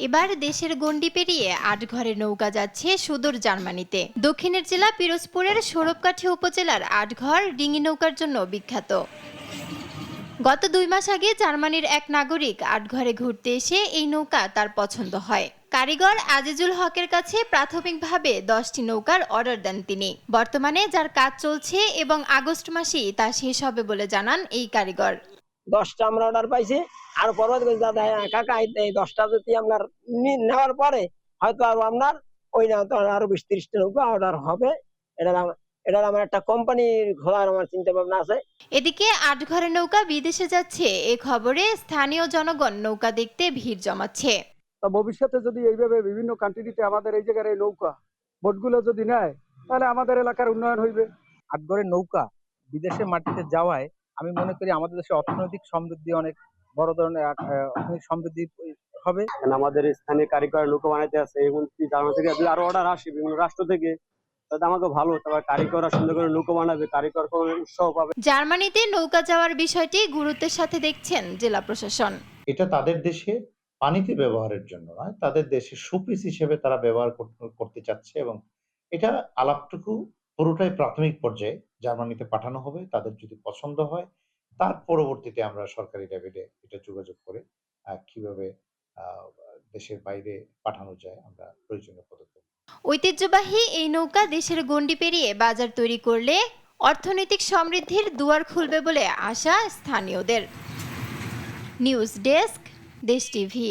এবার দেশের গণ্ডি পেরিয়ে ৮ ঘরের নৌকা যাচ্ছে সুদূর জার্মানিতে। দক্ষিণের জেলা পিরোজপুরের সৌরভকাঠি উপজেলার ৮ ঘর ডিঙি নৌকার জন্য বিখ্যাত। গত ২ মাস আগে জার্মানির এক নাগরিক ৮ ঘরে ঘুরতে এসে এই নৌকা তার পছন্দ হয়। কারিগর আজিজুল হকের কাছে প্রাথমিকভাবে ১০টি নৌকার অর্ডার দেন তিনি। বর্তমানে যার কাজ চলছে এবং আগস্ট মাসেই তা শেষ হবে বলে জানান এই কারিগর। 10টা আমরা অর্ডার পাইছি। আর পরবর্তীতে দাদা কাকা এই 10টা যদি আপনার নেওয়ার পরে হয়তো আরো আপনার ওই না তো আরো 20-30টা নৌকা অর্ডার হবে। এটা আমার একটা কোম্পানির খোলার আমার চিন্তা ভাবনা আছে। এদিকে ৮ ঘরের নৌকা বিদেশে যাচ্ছে এ খবরে স্থানীয় জনগণ নৌকা দেখতে ভিড় জমাচ্ছে। ভবিষ্যতে যদি এইভাবে বিভিন্ন কান্ট্রিতে আমাদের এই জায়গার এই নৌকা বোটগুলো যদি নেয় তাহলে আমাদের এলাকার উন্নয়ন হইবে। ৮ ঘরের নৌকা বিদেশে মাটিতে যাওয়ায় আমি মনে করি আমাদের দেশে অর্থনৈতিক সমৃদ্ধি অনেক বড় ধরনের অর্থনৈতিক সমৃদ্ধি হবে। আমাদের স্থানীয় কারিগর নৌকা বানাইতে আছে এবং জার্মানি থেকে যদি আরো অর্ডার আসে বিভিন্ন রাষ্ট্র থেকে, তাহলে আমাকে ভালো। তবে কারিগররা সুন্দর করে নৌকা বানাবে, কারিগর কোনো উৎসাহ পাবে। জার্মানিতে নৌকা যাওয়ার বিষয়টি গুরুত্বের সাথে দেখছেন জেলা প্রশাসন। এটা তাদের দেশে পানিতে ব্যবহারের জন্য নয়, তাদের দেশে শোপিস হিসেবে তারা ব্যবহার করতে চাচ্ছে এবং এটা আলাপটুকু পুরোটাই প্রাথমিক পর্যায়ে জার্মানিতে পাঠানো হবে। তাদের যদি পছন্দ হয় তার পরবর্তীতে আমরা সরকারি লেভেলে এটা যোগাযোগ করে কিভাবে দেশের বাইরে পাঠানো যায় আমরা প্রয়োজনীয় পদক্ষেপ। ঐতিহ্যবাহী এই নৌকা দেশের গণ্ডি পেরিয়ে বাজার তৈরি করলে অর্থনৈতিক সমৃদ্ধির দুয়ার খুলবে বলে আশা স্থানীয়দের। নিউজ ডেস্ক, দেশ টিভি।